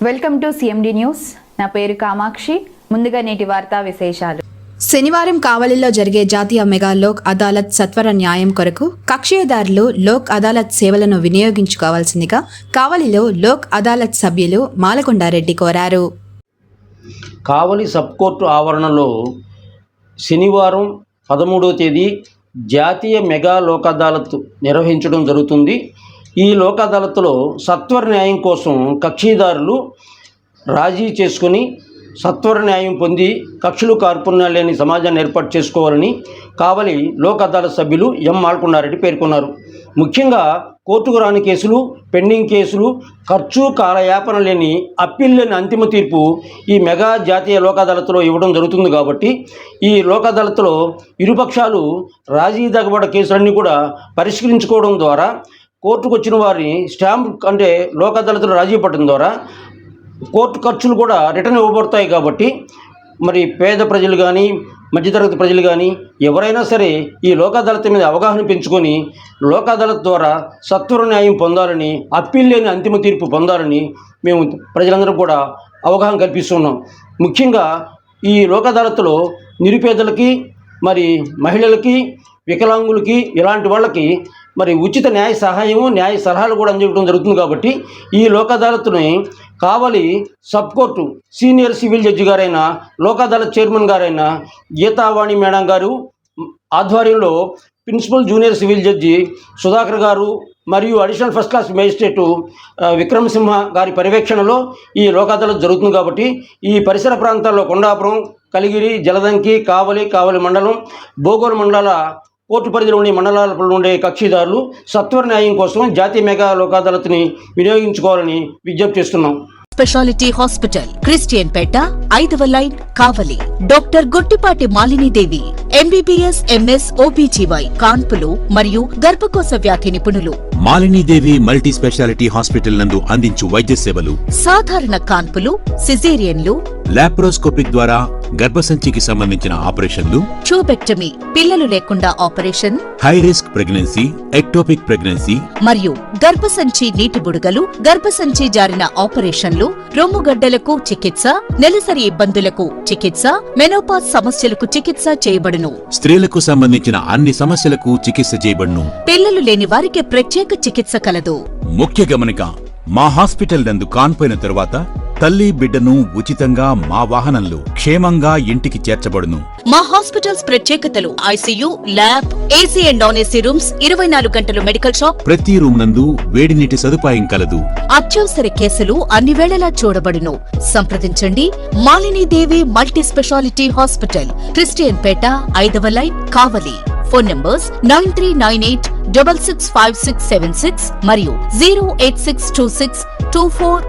Welcome to CMD news. నా పేరు కామాక్షి. ముందుగా నేటి వార్తా విశేషాలు. శనివారం కావలిలో జరిగే జాతీయ మెగా లోక్ అదాలత్ సత్వర న్యాయం కొరకు కక్షిదారులు లోక్ అదాలత్ సేవలను వినియోగించుకోవాల్సిందిగా కావలిలో లోక్ అదాలత్ సభ్యులు మాలకొండారెడ్డి కోరారు. కావలి సబ్ కోర్టు ఆవరణలో శనివారం 13వ తేదీ జాతీయ మెగా లోక్ అదాలత్ నిర్వహించడం జరుగుతుంది. ఈ లోక్ అదాలత్లో సత్వర న్యాయం కోసం కక్షిదారులు రాజీ చేసుకుని సత్వర న్యాయం పొంది కక్షలు కార్పణ్యాలు లేని సమాజాన్ని ఏర్పాటు చేసుకోవాలని కావలి లోక్ అదాలత్ సభ్యులు ఎం మాలకొండారెడ్డి పేర్కొన్నారు. ముఖ్యంగా కోర్టుకు రాని కేసులు, పెండింగ్ కేసులు, ఖర్చు కాలయాపన లేని అప్పీల్ లేని అంతిమ తీర్పు ఈ మెగా జాతీయ లోక్ అదాలత్లో ఇవ్వడం జరుగుతుంది. కాబట్టి ఈ లోక్ అదాలత్లో ఇరుపక్షాలు రాజీ దగ్గబడ్డ కేసులన్నీ కూడా పరిష్కరించుకోవడం ద్వారా కోర్టుకు వచ్చిన వారిని స్టాంప్ అంటే లోక్ అదాలత్లో రాజీ పడడం ద్వారా కోర్టు ఖర్చులు కూడా రిటర్న్ ఇవ్వబడతాయి. కాబట్టి మరి పేద ప్రజలు కానీ, మధ్యతరగతి ప్రజలు కానీ ఎవరైనా సరే ఈ లోక్ అదాలత్ మీద అవగాహన పెంచుకొని లోక్ అదాలత్ ద్వారా సత్వర న్యాయం పొందాలని, అప్పీల్ లేని అంతిమ తీర్పు పొందాలని మేము ప్రజలందరూ కూడా అవగాహన కల్పిస్తున్నాం. ముఖ్యంగా ఈ లోక్ అదాలత్లో నిరుపేదలకి, మరి మహిళలకి, వికలాంగులకి, ఇలాంటి వాళ్ళకి మరి ఉచిత న్యాయ సహాయము, న్యాయ సలహాలు కూడా అందించడం జరుగుతుంది. కాబట్టి ఈ లోక్ అదాలత్ని Kavali sub court senior civil judge గారైన లోక్ అదాలత్ చైర్మన్ గారైన గీతావాణి మేడం గారు ఆధ్వర్యంలో principal junior civil judge Sudhakar గారు మరియు additional first class magistrate Vikramasimha గారి పర్యవేక్షణలో ఈ లోక్ అదాలత్ జరుగుతుంది. కాబట్టి ఈ పరిసర ప్రాంతాల్లో కొండాపురం, కలిగిరి, జలదంకి, కావలి మండలం, బోగోలు మండలాల కోర్టు పరిధిలో ఉండే మండలాలలో ఉండే కక్షిదారులు సత్వర న్యాయం కోసం జాతీయ మెగా లోక్ అదాలత్ని వినియోగించుకోవాలని విజ్ఞప్తి చేస్తున్నాం. స్పెషాలిటీ హాస్పిటల్, క్రిస్టియన్ పేట, 5వ line, Kavali. Doctor Guttipati Malinidevi, MBBS, MS, OBGY, కాన్పులు మరియు గర్భకోశ వ్యాధి నిపుణులు. మాలినీదేవి మల్టీ స్పెషాలిటీ హాస్పిటల్ నందు అందించు వైద్య సేవలు: సాధారణ కాన్పులు, సిజేరియన్లు, లాప్రోస్కోపిక్ ద్వారా గర్భసంచికి సంబంధించిన ఆపరేషన్లు, ట్యూబెక్టమీ, పిల్లలు లేకుండా operation, high risk pregnancy, ectopic pregnancy మరియు గర్భసంచి నీటి బుడగలు, గర్భసంచి జారిన ఆపరేషన్లు, రొమ్ముగడ్డలకు చికిత్స, నెలసరి ఇబ్బందులకు చికిత్స, మెనోపాజ్ సమస్యలకు చికిత్స చేయబడును. స్త్రీలకు సంబంధించిన అన్ని సమస్యలకు చికిత్స చేయబడును. పిల్లలు లేని వారికి ప్రత్యేక చికిత్స కలదు. ముఖ్య గమనిక: మా హాస్పిటల్ నందు కాన్పోయిన తరువాత తల్లి బిడ్డను ఉచితంగా మా వాహనంలో క్షేమంగా ఇంటికి చేర్చబడును. మా హాస్పిటల్స్ ప్రత్యేకతలు: ICU, lab, AC and non AC rooms, 24 గంటలు మెడికల్ షాప్, ప్రతి రూమ్ నందు వేడి నీటి సదుపాయం కలదు. అత్యవసర కేసులు అన్ని వేళలా చూడబడును. సంప్రదించండి. Malinidevi multi speciality hospital, Christian Peta, 5వ లైన్, కావలి. ఫోన్ నంబర్స్ 9398665676 మరియు 086262455